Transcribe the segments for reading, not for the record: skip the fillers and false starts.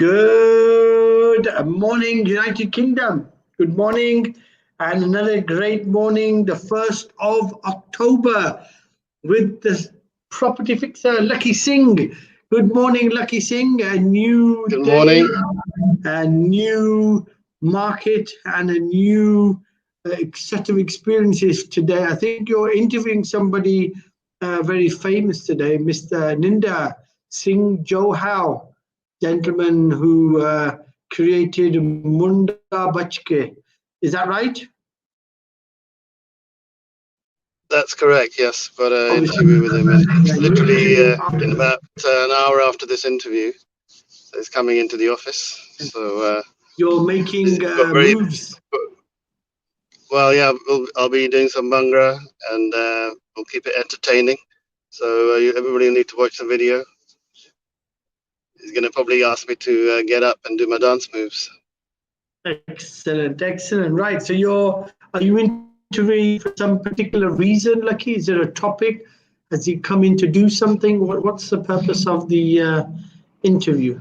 Good morning, United Kingdom. Good morning, and another great morning, the 1st of October, with the property fixer, Lakhi Singh. Good morning, Lakhi Singh. A new Good day, morning. a new market, and a new set of experiences today. I think you're interviewing somebody very famous today, Mr. Ninda Singh Johau. Gentleman who created Munda Bachke. Is that right? That's correct, yes. Got an interview with him, and it's literally in about an hour after this interview. So he's coming into the office. So you're making moves. Well, yeah, I'll be doing some Bhangra, and we'll keep it entertaining. So everybody need to watch the video. He's going to probably ask me to get up and do my dance moves. Excellent, excellent. Right. So are you interviewing for some particular reason, Lakhi? Is there a topic? Has he come in to do something? What's the purpose of the interview?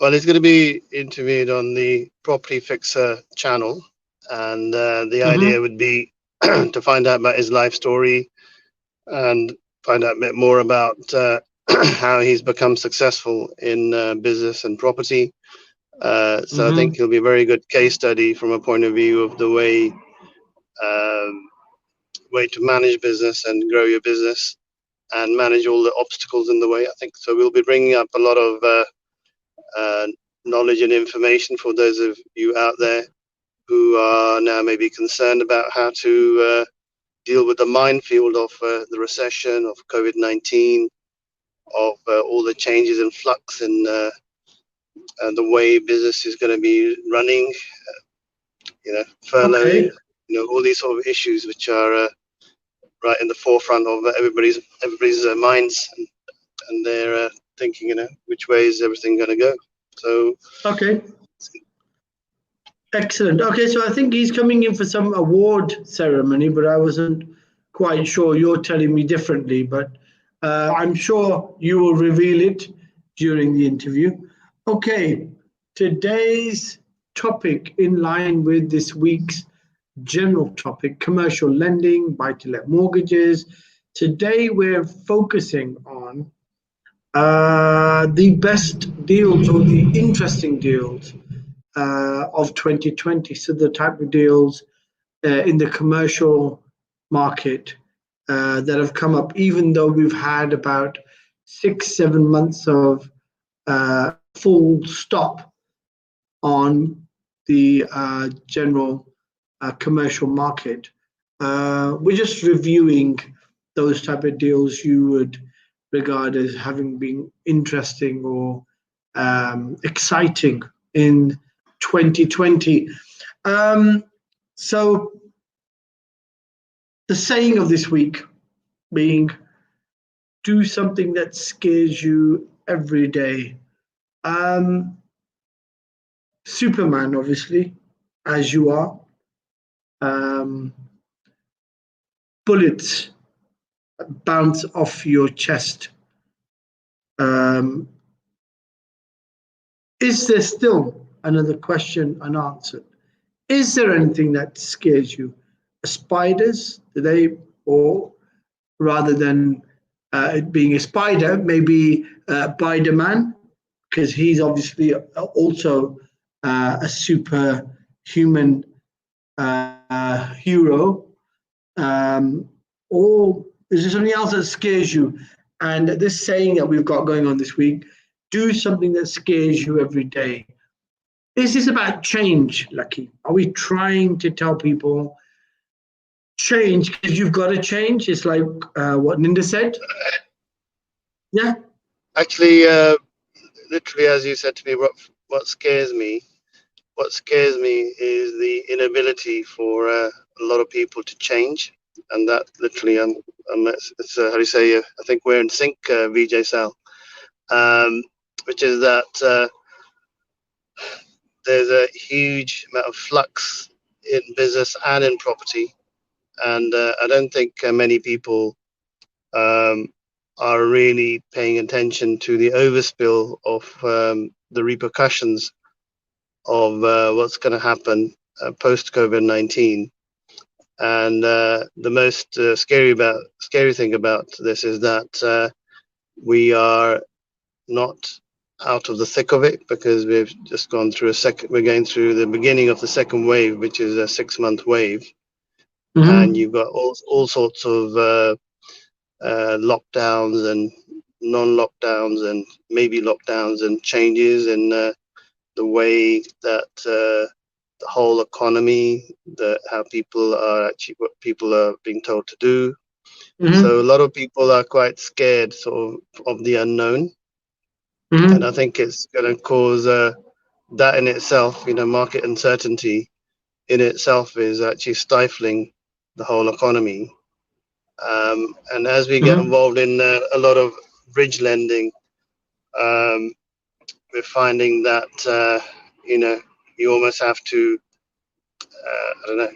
Well, he's going to be interviewed on the Property Fixer channel, and the idea would be to find out about his life story and find out a bit more about how he's become successful in business and property. So I think he'll be a very good case study from a point of view of the way to manage business and grow your business and manage all the obstacles in the way. I think so. We'll be bringing up a lot of knowledge and information for those of you out there who are now maybe concerned about how to deal with the minefield of the recession, of COVID-19, of all the changes in flux in the way business is going to be running, furlough, all these sort of issues which are right in the forefront of everybody's minds, and they're thinking, which way is everything going to go? So excellent. Okay, so I think he's coming in for some award ceremony, but I wasn't quite sure. You're telling me differently, but I'm sure you will reveal it during the interview. Okay, today's topic, in line with this week's general topic, commercial lending, buy-to-let mortgages. Today we're focusing on the best deals or the interesting deals of 2020. So the type of deals in the commercial market that have come up, even though we've had about 6-7 months of full stop on the general commercial market. We're just reviewing those type of deals you would regard as having been interesting or exciting in 2020. So the saying of this week being, do something that scares you every day. Superman, obviously, as you are. Bullets bounce off your chest. Is there still another question unanswered? Is there anything that scares you? Spiders, or rather than it being a spider, maybe Spider-Man, because he's obviously also a superhuman hero. Or is there something else that scares you? And this saying that we've got going on this week, do something that scares you every day. Is this about change, Lakhi? Are we trying to tell people change because you've got to change? It's like what Ninda said. Yeah. Actually, literally, as you said to me, what scares me is the inability for a lot of people to change, and that literally, it's how do you say? I think we're in sync, VJ Sal, which is that there's a huge amount of flux in business and in property, and I don't think many people are really paying attention to the overspill of the repercussions of what's going to happen post COVID-19. And the most scary thing about this is that we are not out of the thick of it, because we've just gone through we're going through the beginning of the second wave, which is a 6-month wave. And you've got all sorts of lockdowns and non-lockdowns and maybe lockdowns and changes in the way that the whole economy, how people are actually, what people are being told to do. So a lot of people are quite scared sort of the unknown. And I think it's going to cause that in itself, market uncertainty in itself is actually stifling the whole economy. And as we get involved in a lot of bridge lending, we're finding that, you almost have to,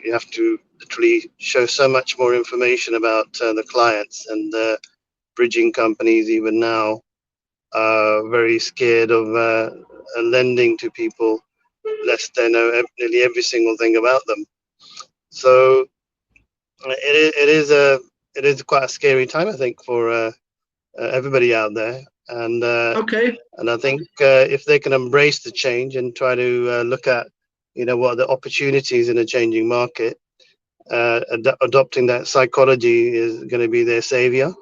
you have to literally show so much more information about the clients, and the bridging companies even now are very scared of lending to people lest they know nearly every single thing about them. So it is quite a scary time, I think, for everybody out there. And and I think if they can embrace the change and try to look at what are the opportunities in a changing market, adopting that psychology is going to be their savior.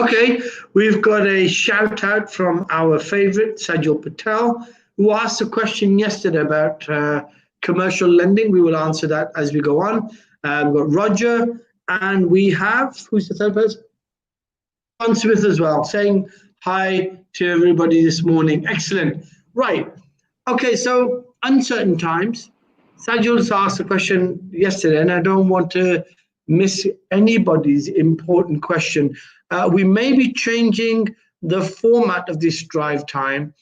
Okay, we've got a shout out from our favorite Sajal Patel, who asked a question yesterday about commercial lending. We will answer that as we go on. We've got Roger, and we have, who's the third person? John Smith as well, saying hi to everybody this morning. Excellent. Right. Okay, so uncertain times. Sajal's asked a question yesterday, and I don't want to miss anybody's important question. We may be changing the format of this drive time,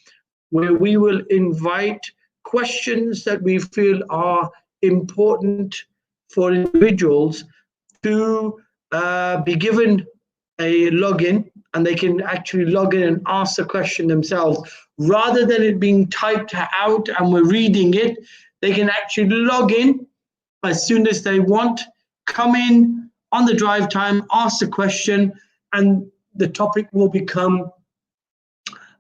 where we will invite questions that we feel are important for individuals to be given a login, and they can actually log in and ask the question themselves. Rather than it being typed out and we're reading it, they can actually log in as soon as they want, come in on the drive time, ask the question, and the topic will become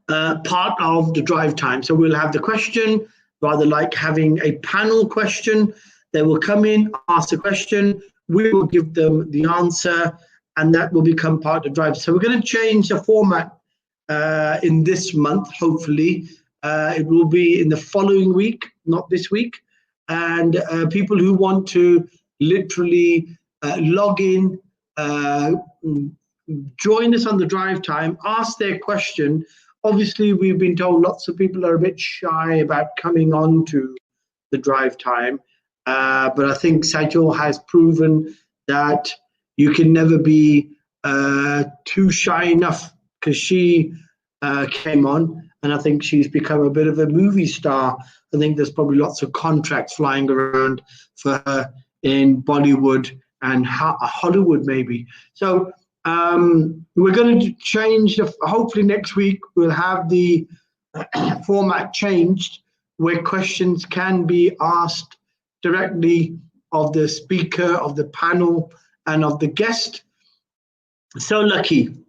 part of the drive time. So we'll have the question, rather like having a panel question. They will come in, ask the question, we will give them the answer, and that will become part of the drive. So we're going to change the format in this month, hopefully. It will be in the following week, not this week. And people who want to literally log in, join us on the drive time, ask their question. Obviously, we've been told lots of people are a bit shy about coming on to the drive time. But I think Sajal has proven that you can never be too shy enough, because she came on, and I think she's become a bit of a movie star. I think there's probably lots of contracts flying around for her in Bollywood and Hollywood maybe. So we're going to change, hopefully next week we'll have the format changed, where questions can be asked directly of the speaker, of the panel, and of the guest. So Lakhi,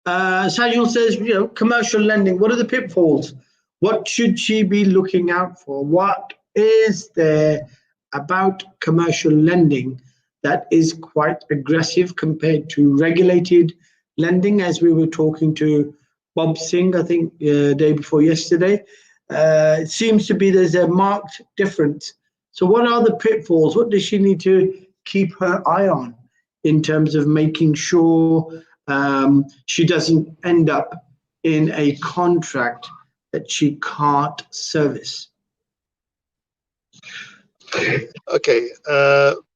Sajal says, commercial lending, what are the pitfalls? What should she be looking out for? What is there about commercial lending that is quite aggressive compared to regulated lending, as we were talking to Bob Singh, I think, day before yesterday? It seems to be there's a marked difference. So what are the pitfalls? What does she need to keep her eye on in terms of making sure she doesn't end up in a contract that she can't service? Okay.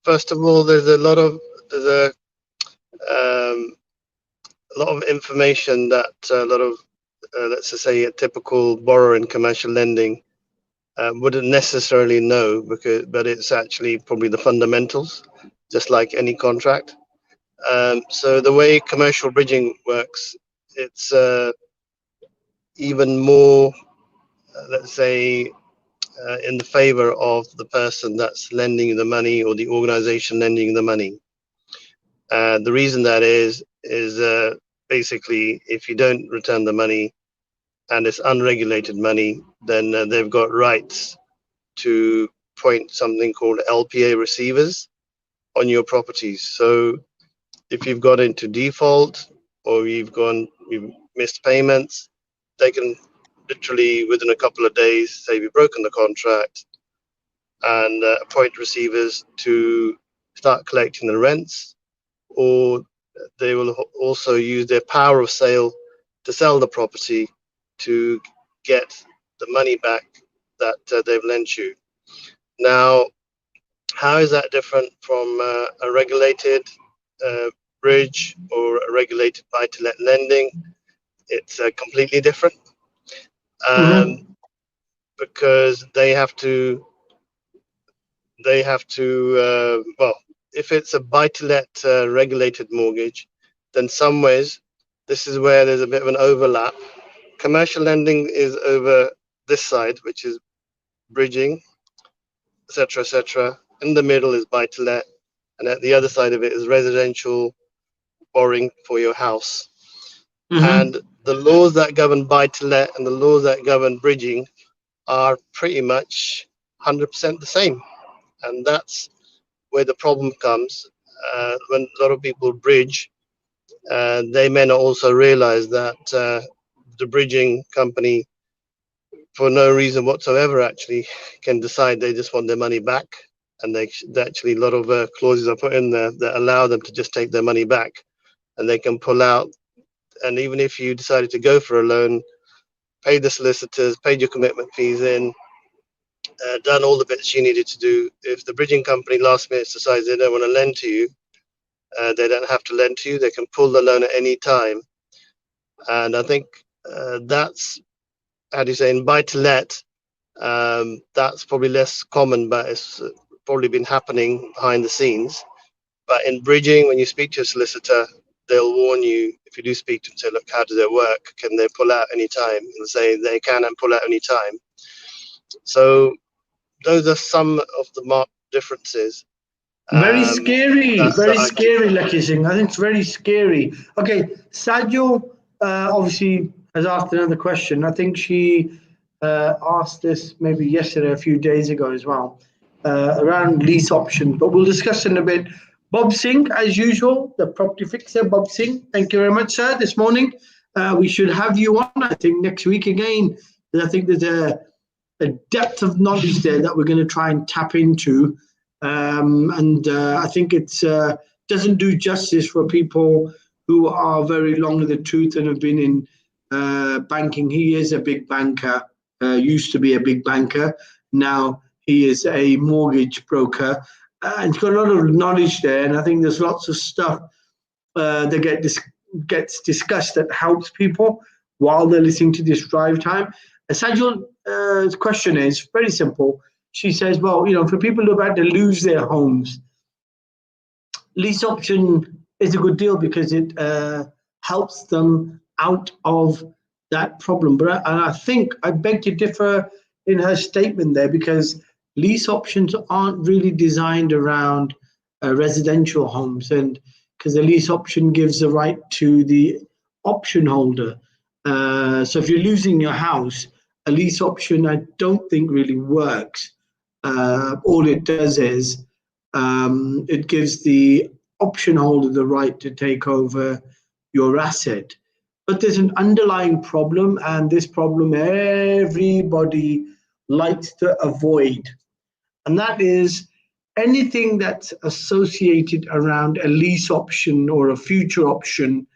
First of all, there's a lot of information that a lot of let's just say a typical borrower in commercial lending wouldn't necessarily know, but it's actually probably the fundamentals, just like any contract. So the way commercial bridging works, it's even more, let's say, in the favor of the person that's lending the money or the organization lending the money. The reason that is basically if you don't return the money and it's unregulated money, then they've got rights to point something called LPA receivers on your properties. So if you've got into default or you've missed payments, they can literally within a couple of days say you've broken the contract and appoint receivers to start collecting the rents, or they will also use their power of sale to sell the property to get the money back that they've lent you. Now, how is that different from a regulated bridge or a regulated buy-to-let lending? It's completely different because they have to well, if it's a buy-to-let regulated mortgage, then some ways this is where there's a bit of an overlap. Commercial lending is over this side, which is bridging, etc., etc. In the middle is buy-to-let, and at the other side of it is residential borrowing for your house. And the laws that govern buy-to-let and the laws that govern bridging are pretty much 100% the same. And that's where the problem comes. When a lot of people bridge, they may not also realize that the bridging company, for no reason whatsoever, actually can decide they just want their money back. And they actually, a lot of clauses are put in there that allow them to just take their money back, and they can pull out. And even if you decided to go for a loan, paid the solicitors, paid your commitment fees in, done all the bits you needed to do, if the bridging company last minute decides they don't want to lend to you, they don't have to lend to you. They can pull the loan at any time. And I think that's, how do you say, in buy-to-let, that's probably less common, but it's probably been happening behind the scenes. But in bridging, when you speak to a solicitor, they'll warn you, if you do speak to them, say, look, how does it work? Can they pull out any time? And say they can and pull out any time. So those are some of the marked differences. Very scary, Lakhi Singh. I think it's very scary. Okay, Sajo obviously has asked another question. I think she asked this maybe yesterday, a few days ago as well, around lease options, but we'll discuss in a bit. Bob Singh, as usual, the property fixer, Bob Singh. Thank you very much, sir, this morning. We should have you on, I think, next week again. I think there's a depth of knowledge there that we're going to try and tap into. I think it's doesn't do justice for people who are very long in the tooth and have been in banking. He is a big banker, used to be a big banker. Now he is a mortgage broker. And he's got a lot of knowledge there. And I think there's lots of stuff that gets discussed that helps people while they're listening to this drive time. Sajul's question is very simple. She says, well, for people who are about to lose their homes, lease option is a good deal because it helps them out of that problem. But I think I beg to differ in her statement there, because lease options aren't really designed around residential homes, and because the lease option gives the right to the option holder. So if you're losing your house, a lease option I don't think really works. All it does is it gives the option holder the right to take over your asset. But there's an underlying problem, and this problem everybody likes to avoid. And that is anything that's associated around a lease option or a future option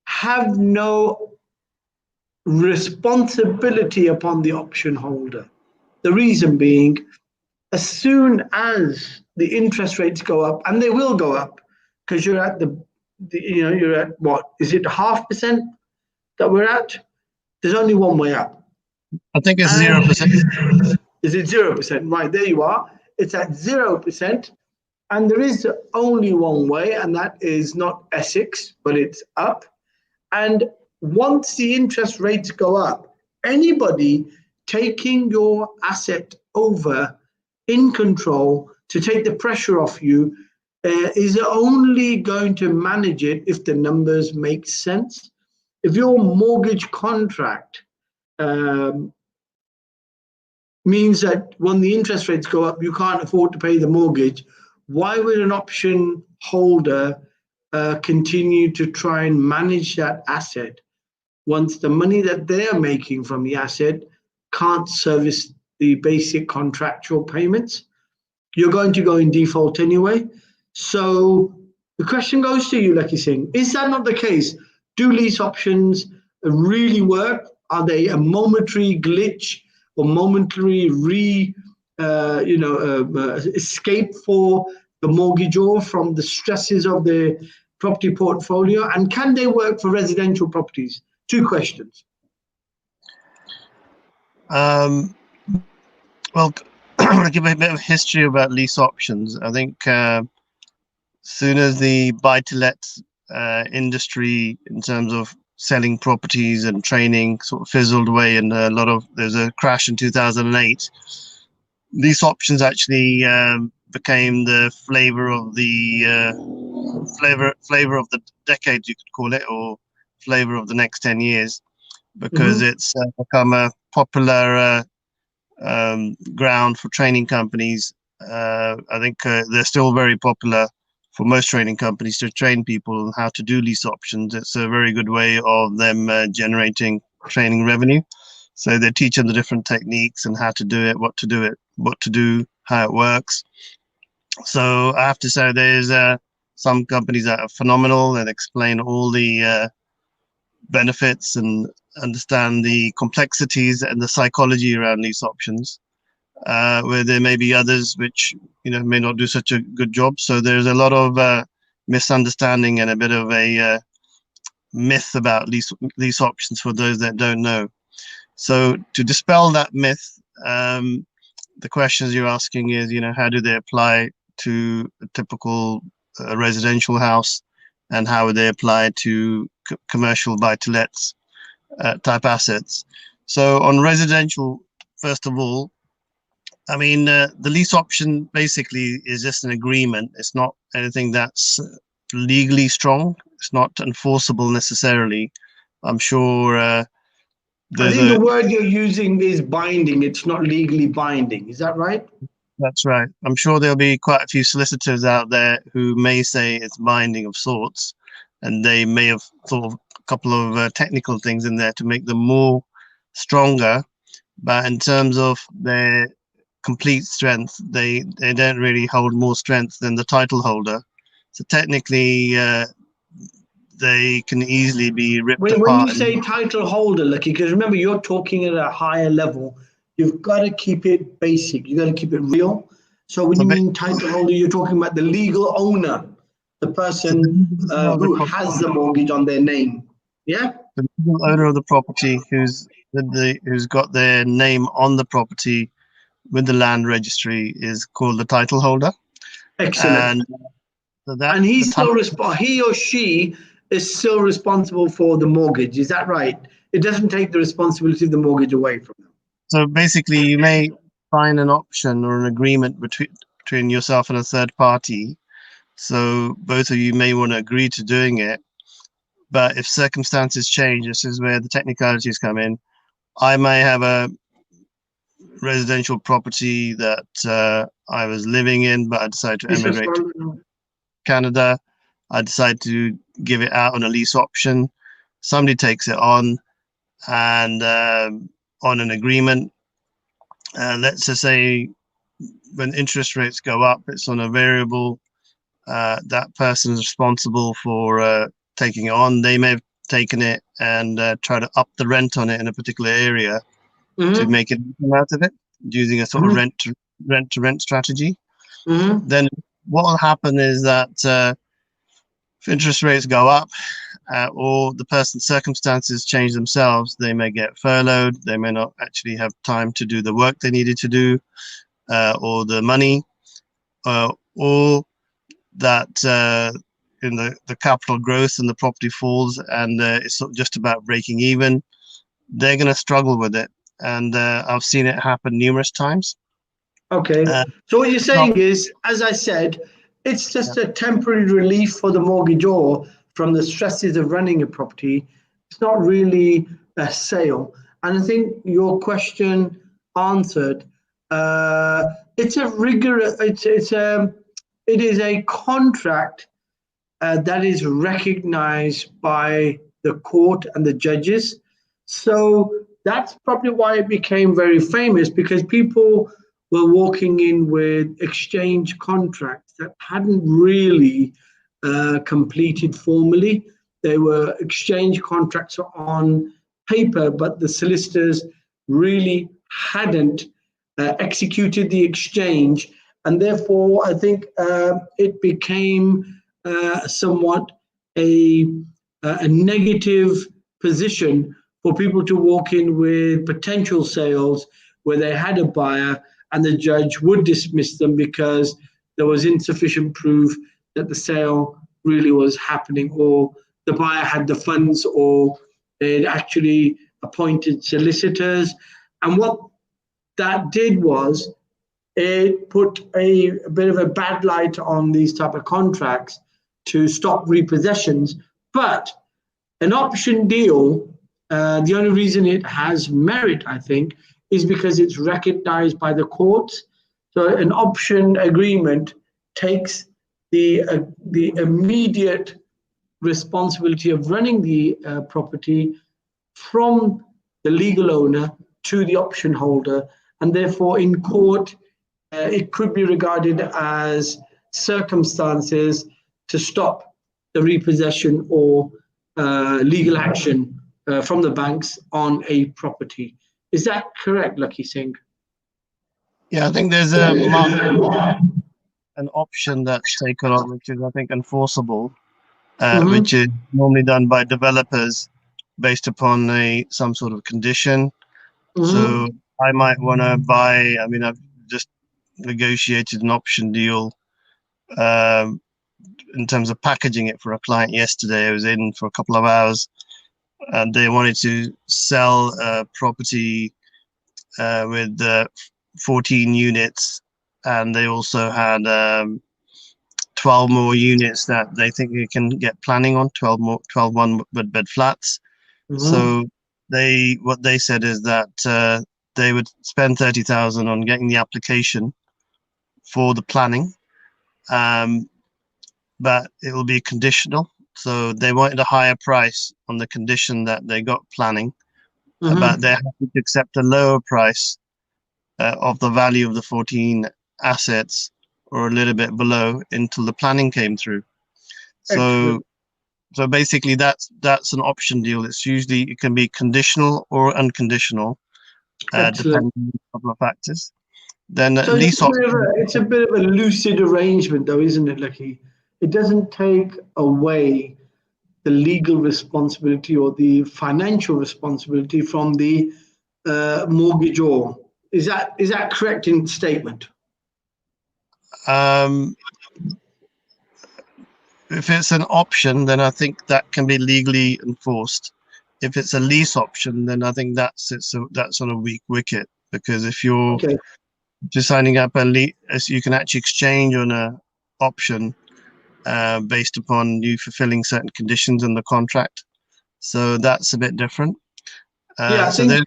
have no responsibility upon the option holder. The reason being, as soon as the interest rates go up, and they will go up, because you're at you're at what? Is it 0.5% that we're at? There's only one way up. I think it's 0%. Is it 0%? Right, there you are. It's at 0%. And there is only one way, and that is not Essex, but it's up. And once the interest rates go up, anybody taking your asset over in control to take the pressure off you is only going to manage it if the numbers make sense. If your mortgage contract means that when the interest rates go up, you can't afford to pay the mortgage, why would an option holder continue to try and manage that asset once the money that they're making from the asset can't service the basic contractual payments? You're going to go in default anyway. So the question goes to you, Lakhi Singh. Is that not the case? Do lease options really work? Are they a momentary glitch or momentary escape for the mortgagor from the stresses of the property portfolio? And can they work for residential properties? Two questions. Well, I'll give a bit of history about lease options. I think soon as the buy-to-let industry, in terms of selling properties and training, sort of fizzled away, and there's a crash in 2008. Lease options actually became the flavor of the decade, you could call it, or flavor of the next 10 years, because it's become a popular ground for training companies. I think they're still very popular for most training companies to train people on how to do lease options. It's a very good way of them generating training revenue. So they teach them the different techniques and how to do it, what to do, how it works. So I have to say there's some companies that are phenomenal and explain all the benefits and understand the complexities and the psychology around lease options. Where there may be others which may not do such a good job. So there's a lot of misunderstanding and a bit of a myth about lease options for those that don't know. So to dispel that myth, the questions you're asking is, how do they apply to a typical residential house, and how would they apply to commercial buy-to-lets type assets? So on residential, first of all, I mean, the lease option basically is just an agreement. It's not anything that's legally strong. It's not enforceable necessarily. I'm sure I think the word you're using is binding. It's not legally binding. Is that right? That's right. I'm sure there'll be quite a few solicitors out there who may say it's binding of sorts, and they may have thought of a couple of technical things in there to make them more stronger. But in terms of their complete strength, they don't really hold more strength than the title holder. So technically, they can easily be ripped apart. When you say title holder, Lakhi, because remember, you're talking at a higher level. You've got to keep it basic. You've got to keep it real. So when you mean title holder, you're talking about the legal owner, the person who has the mortgage on their name. Yeah? The legal owner of the property who's got their name on the property with the land registry is called the title holder. Excellent. And he's still he or she is still responsible for the mortgage. Is that right? It doesn't take the responsibility of the mortgage away from them. So basically, you may sign an option or an agreement between yourself and a third party. So both of you may want to agree to doing it. But if circumstances change, this is where the technicalities come in. I may have a residential property that I was living in, but I decided to emigrate to Canada. I decide to give it out on a lease option. Somebody takes it on, and on an agreement, let's just say when interest rates go up, it's on a variable. That person is responsible for taking it on. They may have taken it and try to up the rent on it in a particular area to make it out of it, using a sort of rent to rent strategy. Then what will happen is that if interest rates go up, or the person's circumstances change themselves, they may get furloughed. They may not actually have time to do the work they needed to do, or the money, or that in the capital growth and the property falls, and it's just about breaking even, they're going to struggle with it. And I've seen it happen numerous times. Okay. So what you're saying is, as I said, it's just a temporary relief for the mortgagor from the stresses of running a property. It's not really a sale. And I think your question answered. It's a rigorous. It is a contract that is recognized by the court and the judges. So that's probably why it became very famous, because people were walking in with exchange contracts that hadn't really completed formally. They were exchange contracts on paper, but the solicitors really hadn't executed the exchange. And therefore, I think it became somewhat a negative position for people to walk in with potential sales where they had a buyer, and the judge would dismiss them because there was insufficient proof that the sale really was happening, or the buyer had the funds, or they'd actually appointed solicitors. And what that did was it put a bit of a bad light on these type of contracts to stop repossessions. But an option deal, the only reason it has merit, I think, is because it's recognized by the courts. So an option agreement takes the immediate responsibility of running the property from the legal owner to the option holder, and therefore in court it could be regarded as circumstances to stop the repossession or legal action from the banks on a property. Is that correct, Lakhi Singh? Yeah, I think there's an option that's taken on, which is, I think, enforceable, which is normally done by developers based upon some sort of condition. So I might want to buy, I mean, I've just negotiated an option deal in terms of packaging it for a client yesterday. I was in for a couple of hours, and they wanted to sell a property with 14 units, and they also had 12 more units that they think they can get planning on, 12 one-bed flats. So what they said is that they would spend 30,000 on getting the application for the planning, but it will be conditional. So they wanted a higher price on the condition that they got planning, but they're happy to accept a lower price of the value of the 14 assets, or a little bit below, until the planning came through. So basically that's an option deal. It's usually, it can be conditional or unconditional, depending on a couple of factors. Then so lease option. It's a bit of a lucid arrangement, though, isn't it, Lakhi? It doesn't take away the legal responsibility or the financial responsibility from the mortgagor. Is that correct in statement? If it's an option, then I think that can be legally enforced. If it's a lease option, then I think that's on a weak wicket, because if you're just signing up a lease, you can actually exchange on a option based upon you fulfilling certain conditions in the contract. So that's a bit different. I think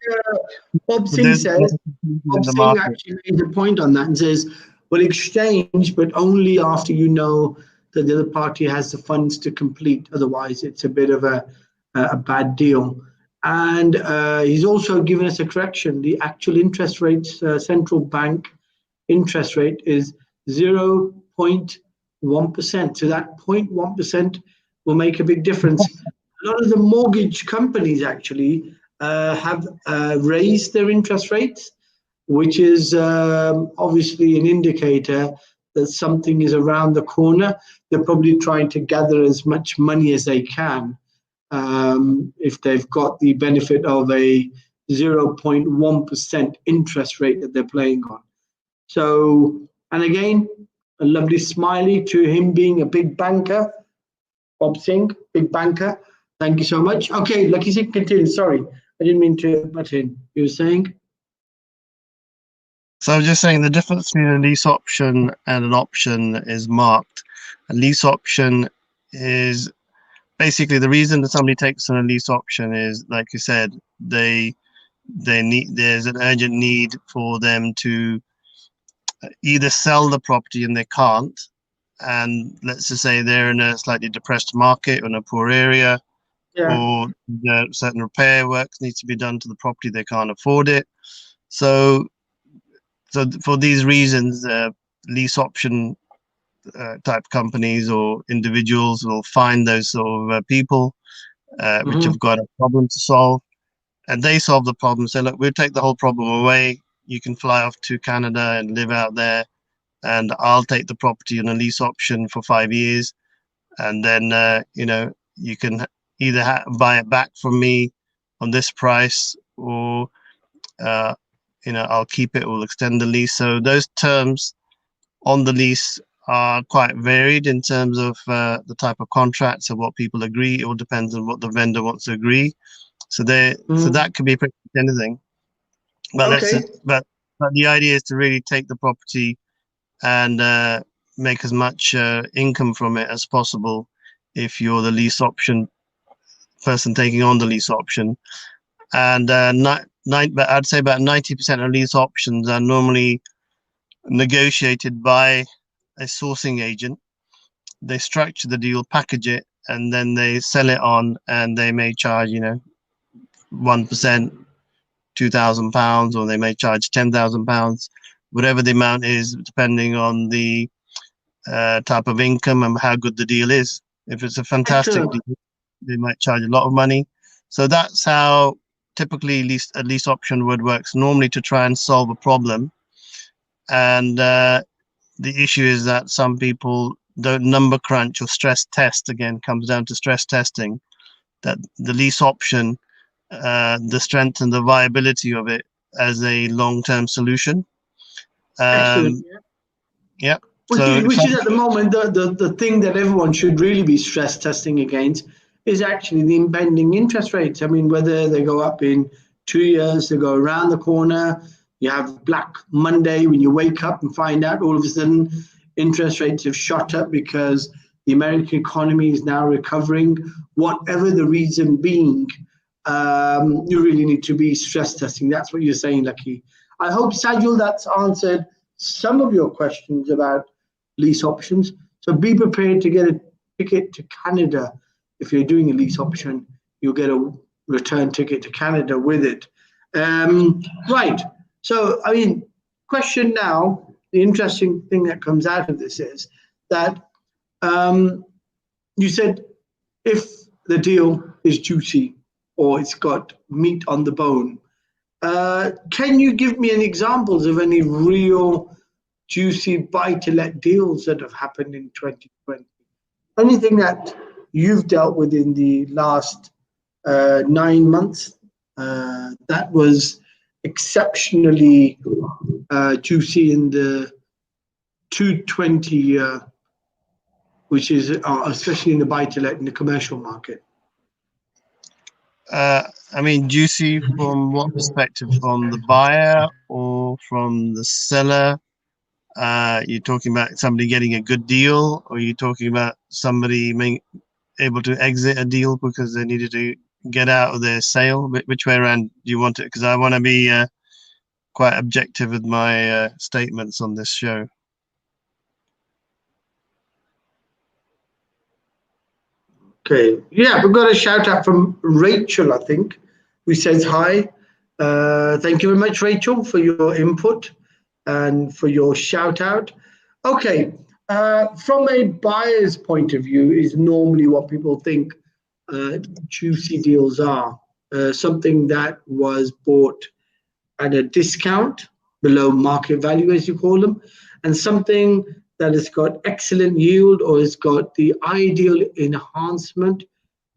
Bob Singh actually made a point on that and says, well, exchange, but only after you know that the other party has the funds to complete. Otherwise, it's a bit of a bad deal. And he's also given us a correction. The actual interest rates, central bank interest rate is 0.1%. So that 0.1% will make a big difference. A lot of the mortgage companies actually have raised their interest rates, which is obviously an indicator that something is around the corner. They're probably trying to gather as much money as they can if they've got the benefit of a 0.1% interest rate that they're playing on. So, and again, a lovely smiley to him being a big banker. Bob Singh, big banker. Thank you so much. Okay, Lakhi Singh, continue. Sorry, I didn't mean to butt in. You were saying? So I was just saying the difference between a lease option and an option is marked. A lease option is basically the reason that somebody takes on a lease option is, like you said, they need, there's an urgent need for them to either sell the property and they can't, and let's just say they're in a slightly depressed market or in a poor area, or certain repair works needs to be done to the property, they can't afford it. So for these reasons, lease option type companies or individuals will find those sort of people which have got a problem to solve, and they solve the problem. Say, look, we'll take the whole problem away. You can fly off to Canada and live out there, and I'll take the property on a lease option for 5 years, and then you can either buy it back from me on this price, or I'll keep it or extend the lease. So those terms on the lease are quite varied in terms of the type of contracts and what people agree. It all depends on what the vendor wants to agree. So so that could be pretty much anything. But but the idea is to really take the property and make as much income from it as possible if you're the lease option person taking on the lease option. And but I'd say about 90% of lease options are normally negotiated by a sourcing agent. They structure the deal, package it, and then they sell it on, and they may charge 1%, £2,000, or they may charge £10,000, whatever the amount is, depending on the type of income and how good the deal is. If it's a fantastic deal, they might charge a lot of money. So that's how typically a lease option would works normally, to try and solve a problem. And the issue is that some people don't number crunch or stress test. Again, comes down to stress testing, that the lease option, the strength and the viability of it as a long-term solution. Excellent. Yeah. Which is at the moment the thing that everyone should really be stress testing against is actually the impending interest rates. I mean, whether they go up in 2 years, they go around the corner. You have Black Monday when you wake up and find out all of a sudden interest rates have shot up because the American economy is now recovering. Whatever the reason being, you really need to be stress testing. That's what you're saying, Lakhi. I hope, Sajul, that's answered some of your questions about lease options. So be prepared to get a ticket to Canada. If you're doing a lease option, you'll get a return ticket to Canada with it. Right. So, I mean, question now, the interesting thing that comes out of this is that you said if the deal is juicy or it's got meat on the bone, can you give me any examples of any real juicy buy-to-let deals that have happened in 2020? Anything that you've dealt with in the last 9 months that was exceptionally juicy in the 220 year, which is especially in the buy-to-let in the commercial market? I mean, juicy from what perspective? From the buyer or from the seller? You're talking about somebody getting a good deal, or you're talking about somebody being able to exit a deal because they needed to get out of their sale? Which way around do you want it? Because I want to be quite objective with my statements on this show. Okay, yeah, we've got a shout out from Rachel, I think, who says hi. Thank you very much, Rachel, for your input and for your shout out. Okay, from a buyer's point of view is normally what people think juicy deals are. Something that was bought at a discount, below market value, as you call them, and something that has got excellent yield or has got the ideal enhancement,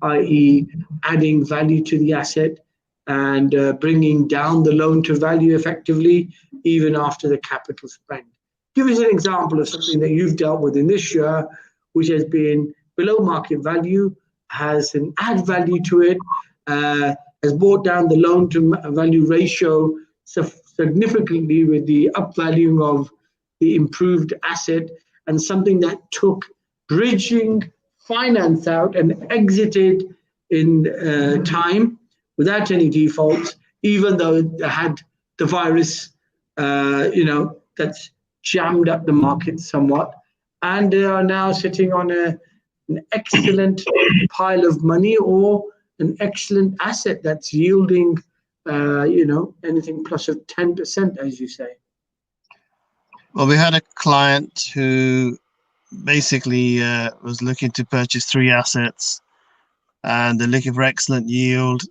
i.e. adding value to the asset and bringing down the loan to value effectively, even after the capital spend. Give us an example of something that you've dealt with in this year, which has been below market value, has an add value to it, has brought down the loan to value ratio significantly with the upvaluing of the improved asset, and something that took bridging finance out and exited in time without any defaults, even though it had the virus, that's jammed up the market somewhat. And they are now sitting on an excellent pile of money, or an excellent asset that's yielding, anything plus of 10%, as you say. Well, we had a client who basically was looking to purchase 3 assets, and they're looking for excellent yield.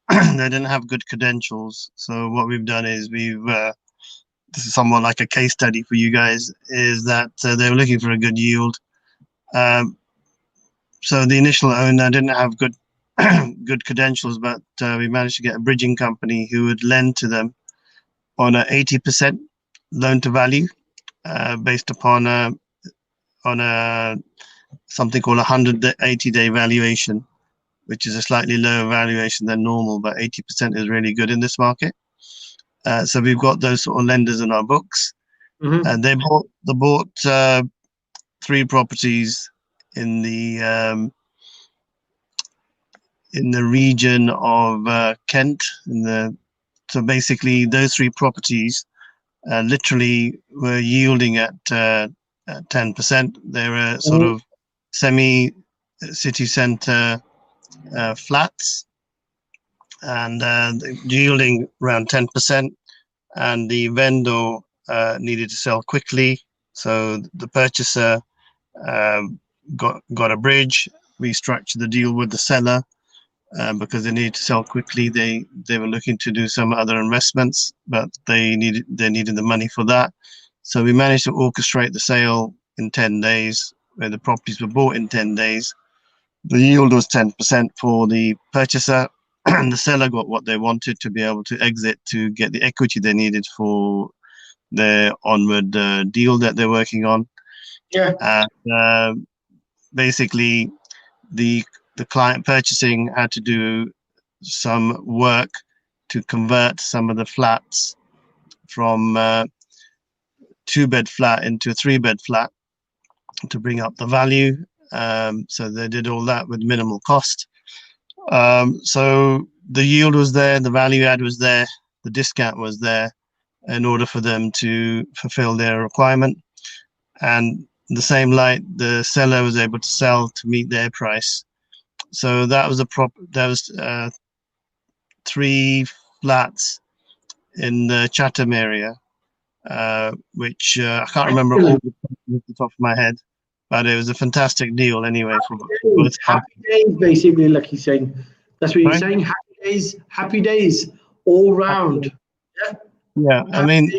They didn't have good credentials. So what we've done is this is somewhat like a case study for you guys, is that they were looking for a good yield. So the initial owner didn't have good good credentials, but we managed to get a bridging company who would lend to them on a 80% loan to value, based upon something called 180-day valuation, which is a slightly lower valuation than normal, but 80% is really good in this market. So we've got those sort of lenders in our books. Mm-hmm. And they bought 3 properties in the region of Kent. So basically, those 3 properties literally were yielding at 10%. They were sort of semi-city centre flats, and yielding around 10%. And the vendor needed to sell quickly, so the purchaser got a bridge. We structured the deal with the seller because they needed to sell quickly. They were looking to do some other investments, but they needed the money for that. So we managed to orchestrate the sale in 10 days, where the properties were bought in 10 days. The yield was 10% for the purchaser, and the seller got what they wanted to be able to exit, to get the equity they needed for their onward deal that they're working on. Yeah. And basically, the client purchasing had to do some work to convert some of the flats from 2-bed flat into a 3-bed flat to bring up the value. So they did all that with minimal cost. So the yield was there, the value add was there, the discount was there in order for them to fulfill their requirement. And the same light, the seller was able to sell to meet their price. So that was 3 flats in the Chatham area, which I can't remember all off the top of my head, but it was a fantastic deal anyway. Happy days, basically, Lakhi Singh. That's what you're saying. Happy days, all round. Yeah, I mean,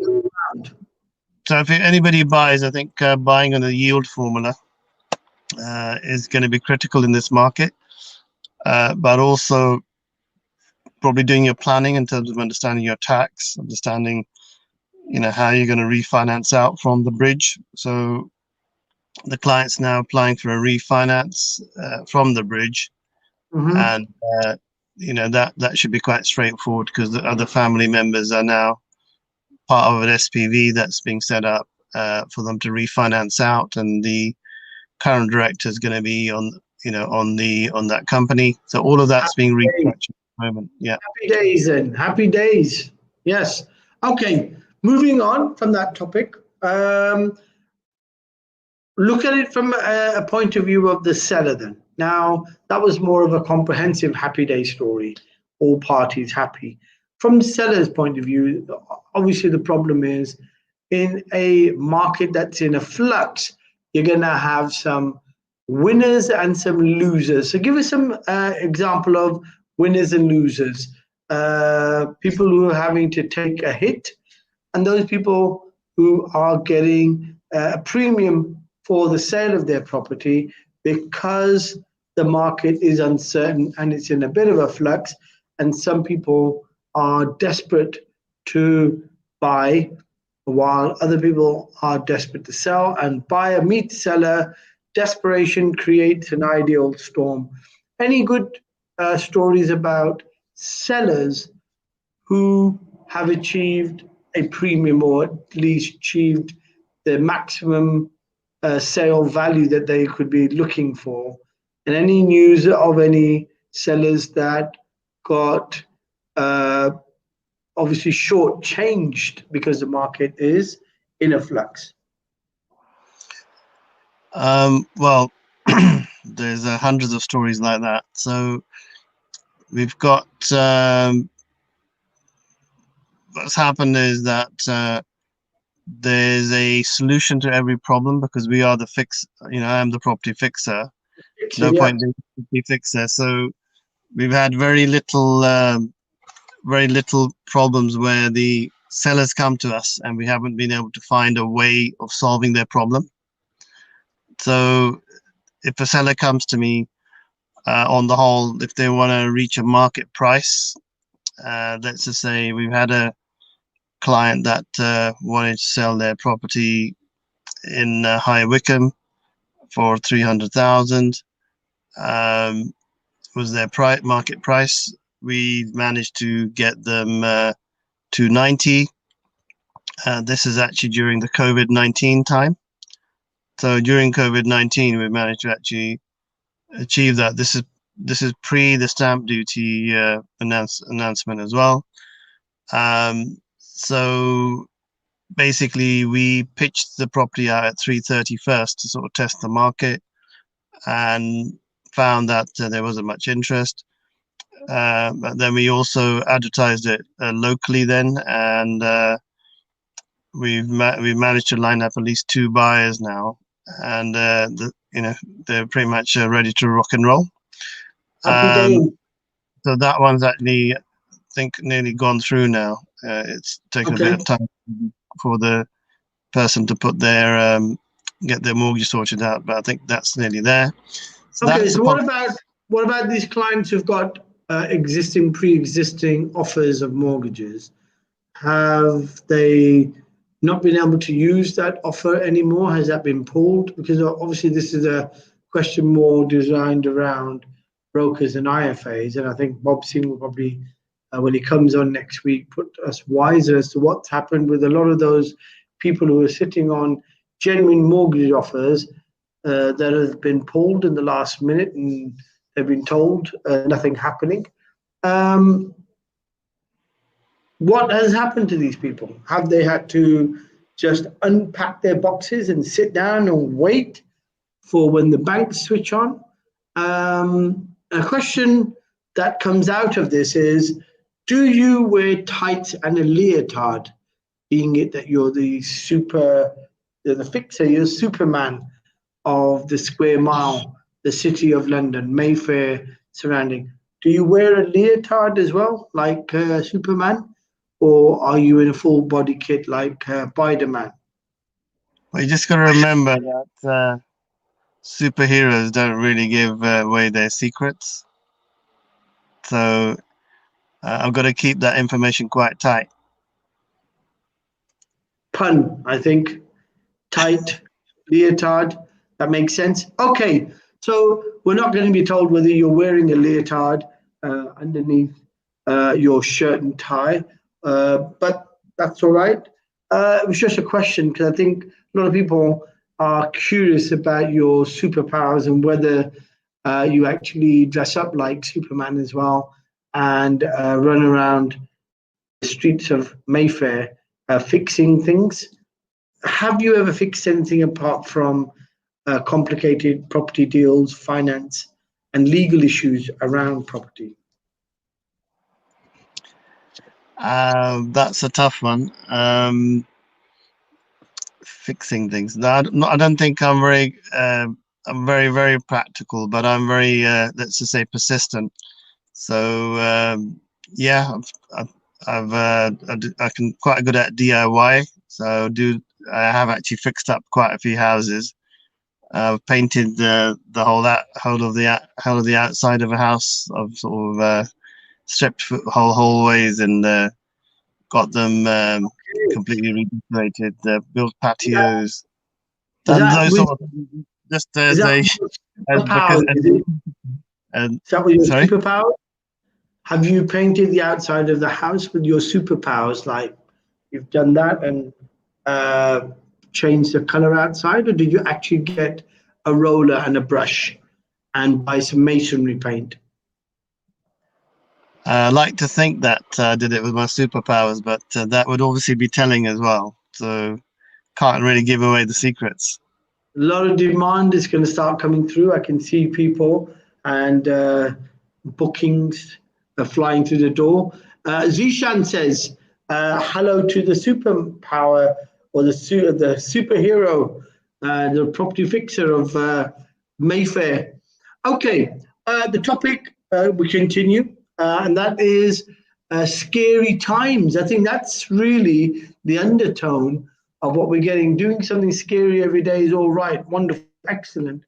so if anybody buys, I think buying on the yield formula is going to be critical in this market, but also probably doing your planning in terms of understanding your tax, understanding, how you're going to refinance out from the bridge. So the client's now applying for a refinance from the bridge, and that should be quite straightforward, because the other family members are now part of an SPV that's being set up for them to refinance out, and the current director is going to be on that company. So all of that's being restructured at the moment. Yeah. Happy days then. Happy days. Yes. Okay. Moving on from that topic. Look at it from a point of view of the seller then. Now, that was more of a comprehensive happy day story. All parties happy. From the seller's point of view, obviously the problem is, in a market that's in a flux, you're going to have some winners and some losers. So give us some example of winners and losers. People who are having to take a hit, and those people who are getting a premium for the sale of their property because the market is uncertain and it's in a bit of a flux, and some people are desperate to buy while other people are desperate to sell, and buyer meets seller. Desperation creates an ideal storm. Any good stories about sellers who have achieved a premium, or at least achieved the maximum sale value that they could be looking for? And any news of any sellers that got obviously short-changed because the market is in a flux? Well, there's hundreds of stories like that. So we've got what's happened is that there's a solution to every problem, because we are the I am the property fixer. No point being the property fixer. So we've had very little problems where the sellers come to us and we haven't been able to find a way of solving their problem. So if a seller comes to me, on the whole, if they want to reach a market price, let's just say we've had a client that wanted to sell their property in High Wycombe for 300,000. Was their market price. We managed to get them 290. This is actually during the COVID-19 time. So during COVID-19, we managed to actually achieve that. This is pre the stamp duty announcement as well. So basically, we pitched the property out at 330 first to sort of test the market, and found that there wasn't much interest. But then we also advertised it locally then, and we've managed to line up at least 2 buyers now, and they're pretty much ready to rock and roll. So that one's actually, I think, nearly gone through now. It's taken a bit of time for the person to put their get their mortgage sorted out, but I think that's nearly there. So what about these clients who've got pre-existing offers of mortgages? Have they not been able to use that offer anymore? Has that been pulled? Because obviously this is a question more designed around brokers and IFAs, and I think Bob Singh will probably, when he comes on next week, put us wiser as to what's happened with a lot of those people who are sitting on genuine mortgage offers that have been pulled in the last minute, and they've been told nothing happening. What has happened to these people? Have they had to just unpack their boxes and sit down and wait for when the banks switch on? A question that comes out of this is, do you wear tights and a leotard, being it that you're the fixer, you're Superman of the square mile, the city of London, Mayfair surrounding? Do you wear a leotard as well, like Superman? Or are you in a full body kit like Spider-Man? Well, you just got to remember that superheroes don't really give away their secrets. So I've got to keep that information quite tight. Pun, I think. Tight, leotard, that makes sense. Okay, so we're not going to be told whether you're wearing a leotard underneath your shirt and tie, but that's all right. It was just a question, because I think a lot of people are curious about your superpowers and whether you actually dress up like Superman as well and run around the streets of Mayfair fixing things. Have you ever fixed anything apart from complicated property deals, finance, and legal issues around property? That's a tough one. Fixing things. No, I don't think I'm very. I'm very, very practical, but I'm very, let's just say, persistent. So yeah, I can quite good at DIY. So I have actually fixed up quite a few houses. I've painted the whole of the outside of a house. I've sort of stripped whole hallways and got them completely redecorated, built patios, Is and that those with, sort of just is as that a with your as because superpowers? and Is that with your sorry. superpower? Have you painted the outside of the house with your superpowers? Like you've done that and uh, changed the color outside, or did you actually get a roller and a brush and buy some masonry paint? I like to think that I did it with my superpowers, but that would obviously be telling as well. So can't really give away the secrets. A lot of demand is going to start coming through. I can see people and bookings are flying through the door. Zishan says, hello to the superpower or the superhero, the property fixer of Mayfair. Okay, the topic we continue, and that is scary times. I think that's really the undertone of what we're getting. Doing something scary every day is all right, wonderful, excellent.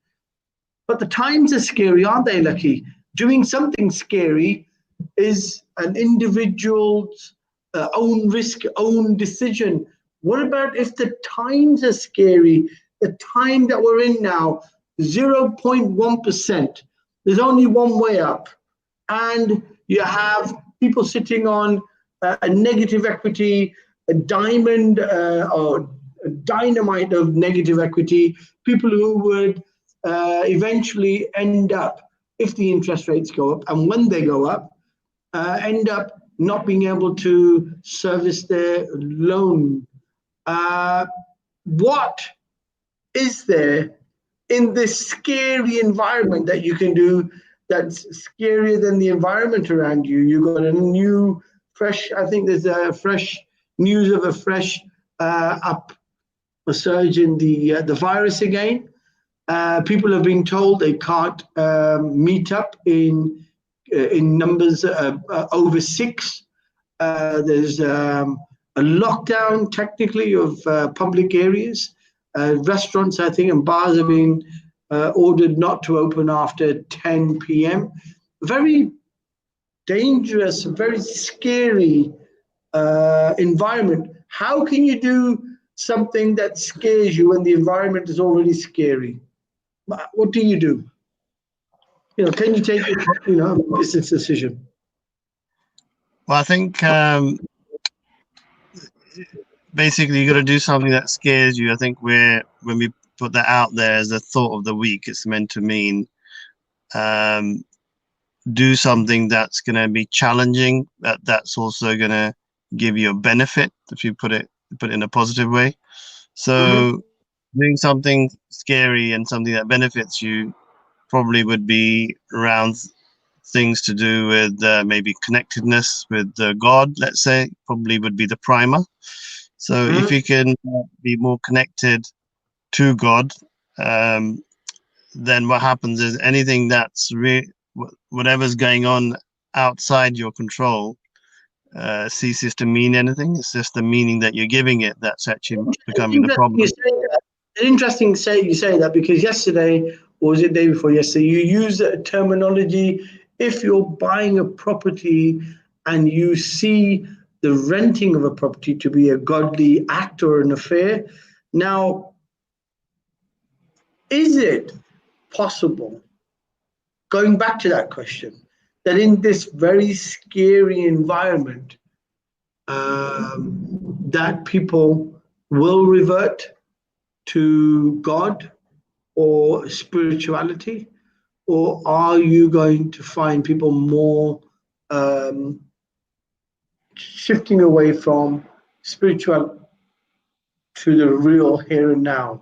But the times are scary, aren't they, Lucky? Doing something scary is an individual's own risk, own decision. What about if the times are scary? The time that we're in now, 0.1%. There's only one way up. And you have people sitting on a negative equity, a diamond or a dynamite of negative equity, people who would eventually end up, if the interest rates go up, and when they go up, end up not being able to service their loan. What is there in this scary environment that you can do that's scarier than the environment around you? You got a new, fresh, I think there's a fresh news of a fresh a surge in the virus again. People have been told they can't meet up in numbers over 6. There's a lockdown technically of public areas. Restaurants, I think, and bars have been ordered not to open after 10 p.m. Very dangerous, very scary environment. How can you do something that scares you when the environment is already scary? What do you do? Can you take a business decision? Well, I think basically you got to do something that scares you. I think when we put that out there as a thought of the week, it's meant to mean do something that's going to be challenging. That's also going to give you a benefit if you put it in a positive way. So doing something scary and something that benefits you probably would be around things to do with maybe connectedness with God, let's say, probably would be the primer. So if you can be more connected to God, then what happens is anything that's whatever's going on outside your control ceases to mean anything. It's just the meaning that you're giving it that's actually becoming the problem. It's interesting you say that, because yesterday, or was it the day before yesterday, you used a terminology. If you're buying a property and you see the renting of a property to be a godly act or an affair, now, is it possible, going back to that question, that in this very scary environment, that people will revert to God or spirituality? Or are you going to find people more shifting away from spiritual to the real here and now?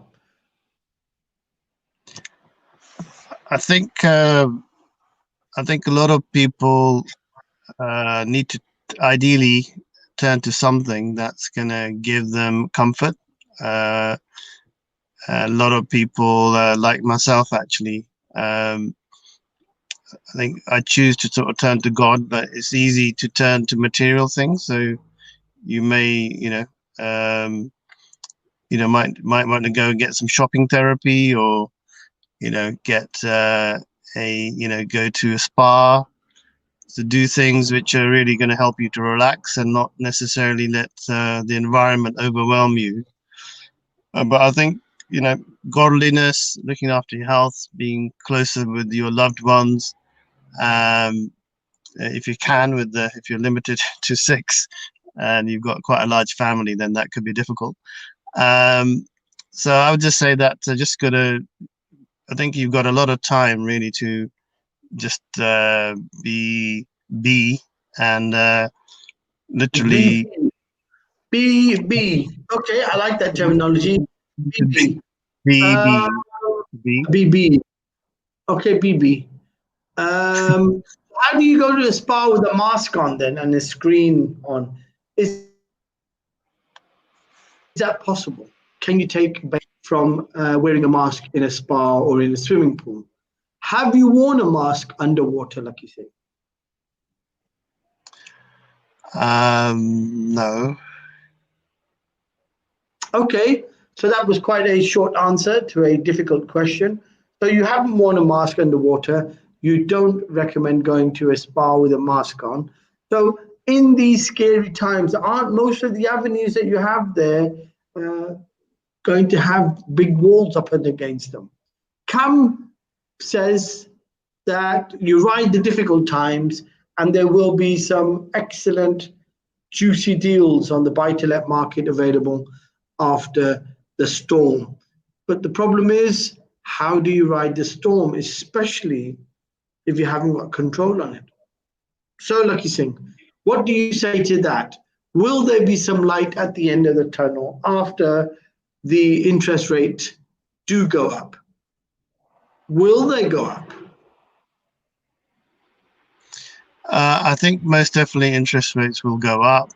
I think a lot of people need to ideally turn to something that's going to give them comfort. A lot of people, like myself, actually, I think I choose to sort of turn to God, but it's easy to turn to material things. So you may, might want to go and get some shopping therapy, or get go to a spa, to do things which are really going to help you to relax and not necessarily let the environment overwhelm you. But I think, godliness, looking after your health, being closer with your loved ones, if you can, if you're limited to 6 and you've got quite a large family, then that could be difficult. So I would just say that I think you've got a lot of time really to just be and literally BB. Okay, I like that terminology. BB. be BB. Okay, BB. How do you go to a spa with a mask on then and a screen on? Is that possible? Can you take a break from wearing a mask in a spa or in a swimming pool? Have you worn a mask underwater, Lakhi Singh? No. Okay, so that was quite a short answer to a difficult question. So you haven't worn a mask underwater. You don't recommend going to a spa with a mask on. So in these scary times, aren't most of the avenues that you have there going to have big walls up and against them? Cam says that you ride the difficult times and there will be some excellent juicy deals on the buy-to-let market available after the storm. But the problem is, how do you ride the storm, especially if you haven't got control on it? So, Lakhi Singh, what do you say to that? Will there be some light at the end of the tunnel after the interest rates do go up? Will they go up? I think most definitely interest rates will go up.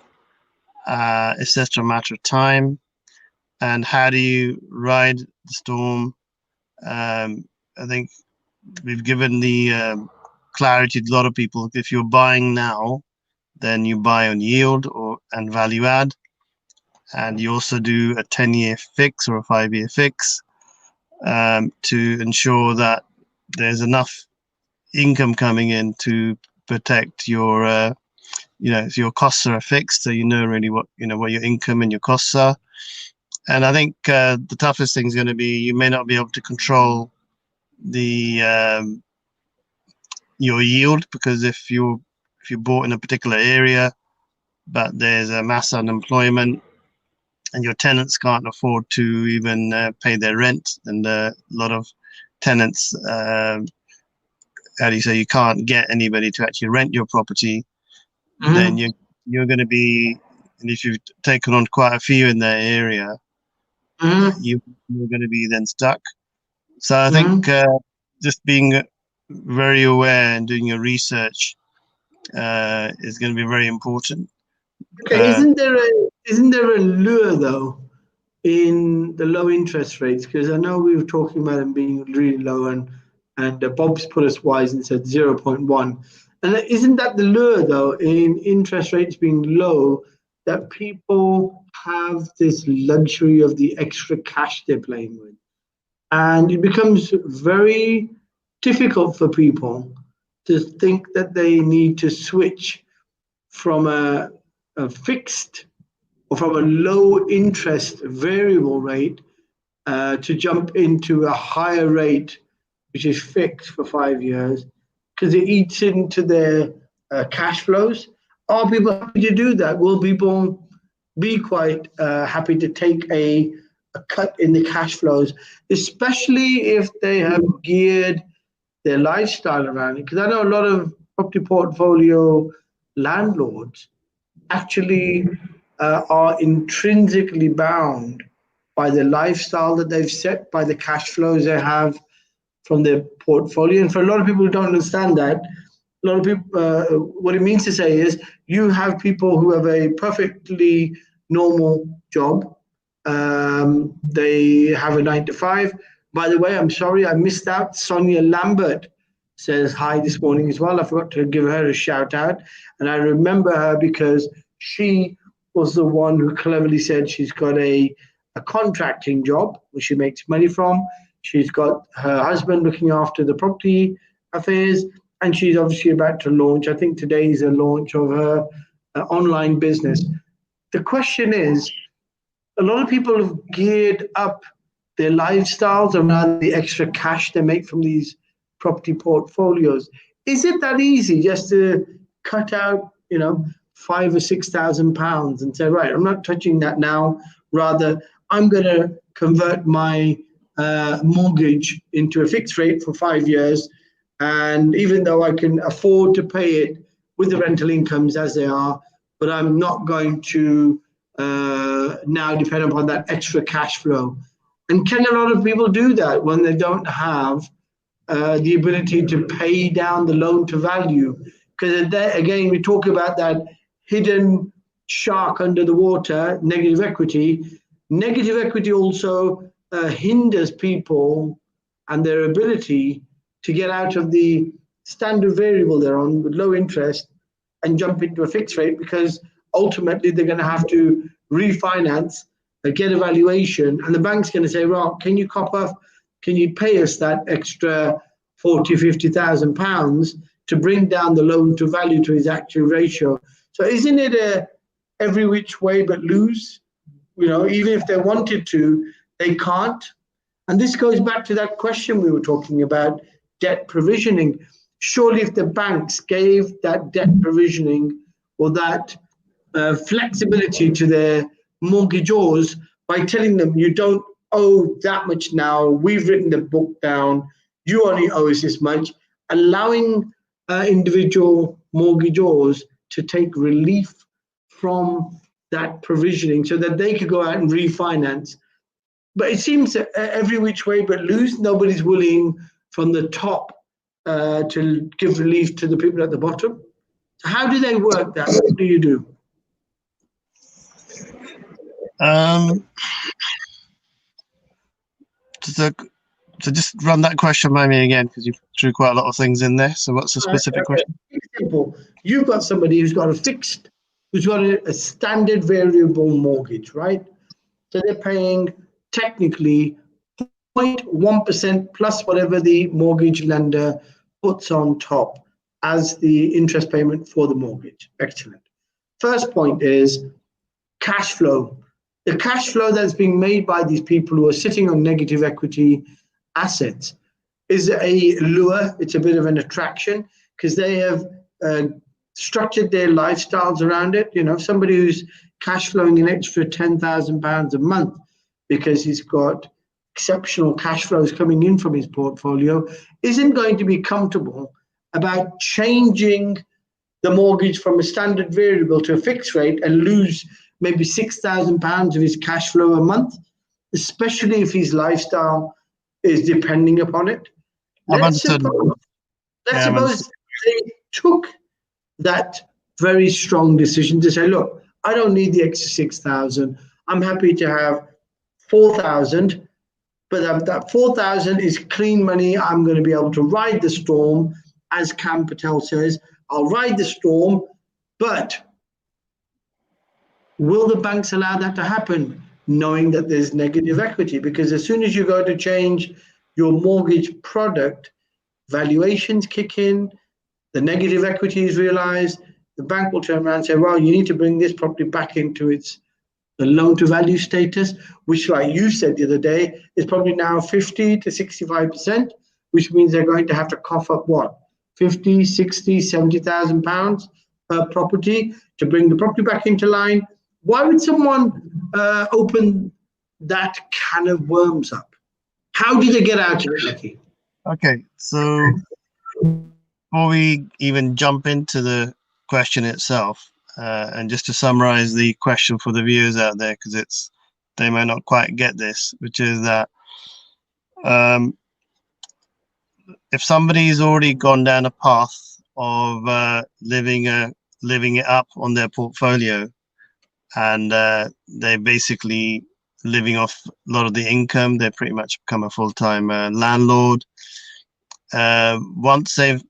It's just a matter of time. And how do you ride the storm? I think we've given the clarity to a lot of people. If you're buying now, then you buy on yield and value add. And you also do a 10-year fix or a 5-year fix to ensure that there's enough income coming in to protect your your costs are fixed, so you know really what your income and your costs are. And I think the toughest thing is going to be you may not be able to control the your yield, because if you bought in a particular area but there's a mass unemployment and your tenants can't afford to even pay their rent, and a lot of tenants you can't get anybody to actually rent your property, then you're going to be, and if you've taken on quite a few in that area, you're going to be then stuck. So I think just being very aware and doing your research is going to be very important. Okay, isn't there a lure though in the low interest rates? Because I know we were talking about them being really low, and Bob's put us wise and said 0.1. And isn't that the lure though in interest rates being low, that people have this luxury of the extra cash they're playing with? And it becomes very difficult for people to think that they need to switch from a fixed or from a low interest variable rate to jump into a higher rate, which is fixed for 5 years, because it eats into their cash flows. Are people happy to do that? Will people be quite happy to take a cut in the cash flows, especially if they have geared their lifestyle around it? Because I know a lot of property portfolio landlords actually are intrinsically bound by the lifestyle that they've set, by the cash flows they have from their portfolio. And for a lot of people who don't understand that, a lot of people, what it means to say is you have people who have a perfectly normal job. They have a 9 to 5. By the way, I'm sorry I missed out. Sonia Lambert says hi this morning as well. I forgot to give her a shout out. And I remember her because she was the one who cleverly said she's got a contracting job where she makes money from. She's got her husband looking after the property affairs, and she's obviously about to launch. I think today is a launch of her online business. The question is, a lot of people have geared up their lifestyles around the extra cash they make from these property portfolios. Is it that easy just to cut out, £5,000 or £6,000 and say, right, I'm not touching that now. Rather, I'm going to convert my mortgage into a fixed rate for 5 years. And even though I can afford to pay it with the rental incomes as they are, but I'm not going to now depend upon that extra cash flow. And can a lot of people do that when they don't have the ability to pay down the loan to value? Because again, we talk about that hidden shark under the water, negative equity. Negative equity also hinders people and their ability to get out of the standard variable they're on with low interest and jump into a fixed rate, because ultimately they're going to have to refinance, get a valuation, and the bank's going to say, well, can you pay us that extra £40,000-50,000 to bring down the loan to value to its actual ratio? So isn't it a every which way but lose? Even if they wanted to, they can't. And this goes back to that question we were talking about, debt provisioning. Surely if the banks gave that debt provisioning or that flexibility to their mortgagors by telling them, you don't owe that much now, we've written the book down, you only owe us this much, allowing individual mortgagors to take relief from that provisioning so that they could go out and refinance. But it seems that every which way but lose. Nobody's willing from the top to give relief to the people at the bottom. So how do they work that? What do you do? So just run that question by me again, because you threw quite a lot of things in there. So what's the specific question? Simple. You've got somebody who's got a standard variable mortgage, right? So they're paying technically 0.1% plus whatever the mortgage lender puts on top as the interest payment for the mortgage. Excellent. First point is cash flow. The cash flow that's being made by these people who are sitting on negative equity assets is a lure. It's a bit of an attraction because they have structured their lifestyles around it. Somebody who's cash flowing an extra £10,000 a month because he's got exceptional cash flows coming in from his portfolio isn't going to be comfortable about changing the mortgage from a standard variable to a fixed rate and lose maybe £6,000 of his cash flow a month, especially if his lifestyle is depending upon it. Let's suppose they took that very strong decision to say, look, I don't need the extra 6,000. I'm happy to have 4,000, but that 4,000 is clean money. I'm going to be able to ride the storm, as Cam Patel says. I'll ride the storm, but will the banks allow that to happen, knowing that there's negative equity? Because as soon as you go to change your mortgage product, valuations kick in, the negative equity is realized, the bank will turn around and say, well, you need to bring this property back into the loan to value status, which, like you said the other day, is probably now 50 to 65%, which means they're going to have to cough up what? 50, 60, 70,000 pounds per property to bring the property back into line. Why would someone open that can of worms up? How do they get out of it, Lakhi? Okay, so before we even jump into the question itself, and just to summarize the question for the viewers out there, because they might not quite get this, which is that if somebody's already gone down a path of living it up on their portfolio, and they're basically living off a lot of the income, they pretty much become a full-time landlord. Once they've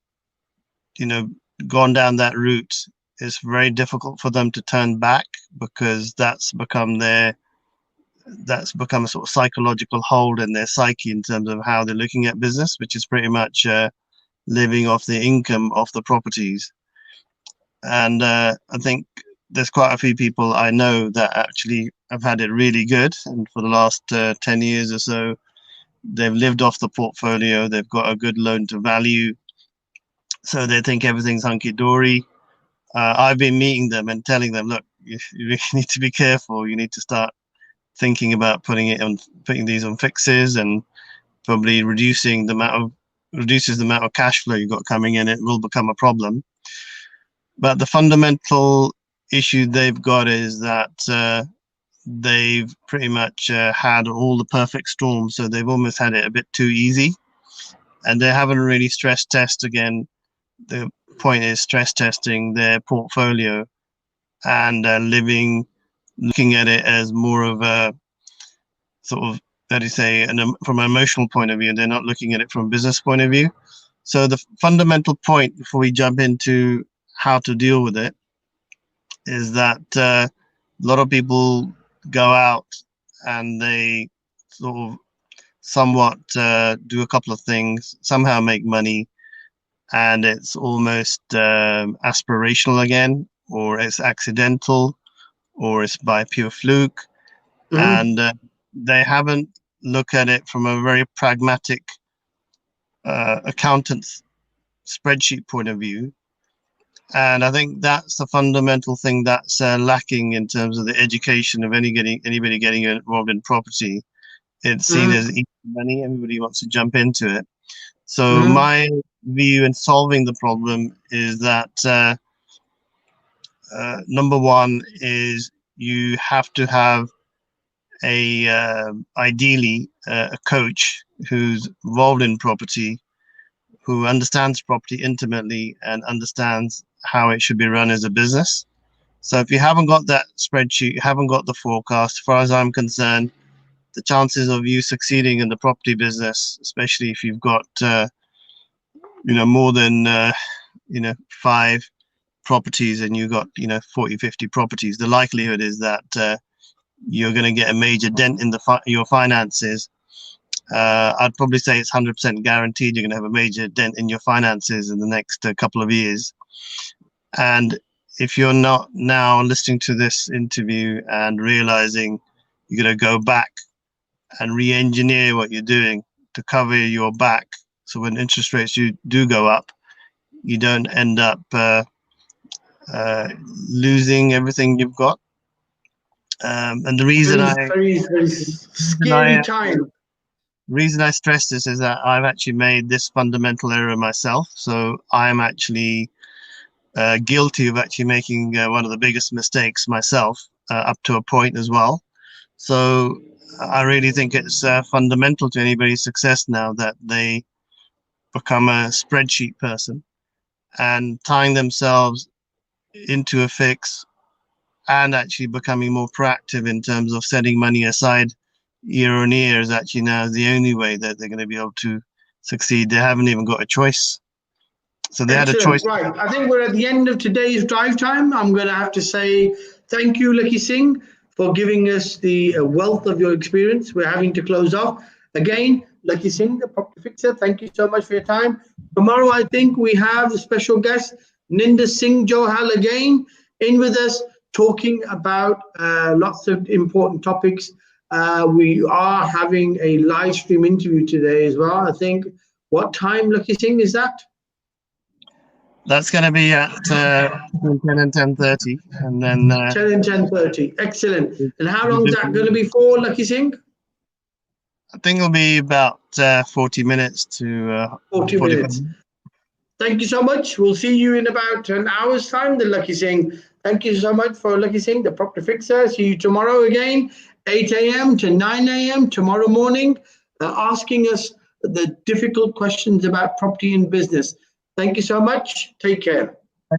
gone down that route, it's very difficult for them to turn back, because that's become a sort of psychological hold in their psyche in terms of how they're looking at business, which is pretty much living off the income of the properties. And I think there's quite a few people I know that actually have had it really good, and for the last 10 years or so, they've lived off the portfolio. They've got a good loan to value, so they think everything's hunky-dory. I've been meeting them and telling them, look, you really need to be careful. You need to start thinking about putting these on fixes, and probably reduces the amount of cash flow you've got coming in. It will become a problem. But the fundamental issue they've got is that they've pretty much had all the perfect storms, so they've almost had it a bit too easy, and they haven't really stress test again. The point is stress testing their portfolio and looking at it as more of a sort of, that is say, from an emotional point of view. They're not looking at it from a business point of view. So the fundamental point before we jump into how to deal with it is that a lot of people go out and they sort of somewhat do a couple of things, somehow make money, and it's almost aspirational again, or it's accidental, or it's by pure fluke. And they haven't looked at it from a very pragmatic accountant's spreadsheet point of view. And I think that's the fundamental thing that's lacking in terms of the education of anybody getting involved in property. It's seen as easy money. Everybody wants to jump into it. So my view in solving the problem is that number one is you have to have ideally a coach who's involved in property, who understands property intimately and understands how it should be run as a business. So if you haven't got that spreadsheet, you haven't got the forecast, as far as I'm concerned, the chances of you succeeding in the property business, especially if you've got more than 5 properties and you've got 40-50 properties, the likelihood is that you're going to get a major dent in your finances. I'd probably say it's 100% guaranteed you're going to have a major dent in your finances in the next couple of years. And if you're not now listening to this interview and realizing you're going to go back and re-engineer what you're doing to cover your back, so when interest rates do go up, you don't end up losing everything you've got. And the reason very scary time. Reason I stress this is that I've actually made this fundamental error myself. So I'm actually guilty of actually making one of the biggest mistakes myself, up to a point as well. So I really think it's fundamental to anybody's success now that they become a spreadsheet person and tying themselves into a fix and actually becoming more proactive in terms of setting money aside year on year is actually now the only way that they're going to be able to succeed. They haven't even got a choice. So they had a choice. Right. I think we're at the end of today's drive time. I'm going to have to say thank you, Lakhi Singh, for giving us the wealth of your experience. We're having to close off. Again, Lakhi Singh, the property fixer, thank you so much for your time. Tomorrow, I think we have a special guest, Ninder Singh Johal, again in with us, talking about lots of important topics. We are having a live stream interview today as well. I think, what time, Lakhi Singh, is that? That's going to be at 10 and 10:30, and then 10 and 10:30. Excellent. And how long is that going to be for, Lakhi Singh? I think it'll be about 40 minutes to 40 minutes. Thank you so much. We'll see you in about an hour's time, then, Lakhi Singh. Thank you so much for Lakhi Singh, the property fixer. See you tomorrow again, 8 a.m. to 9 a.m. tomorrow morning, asking us the difficult questions about property and business. Thank you so much. Take care.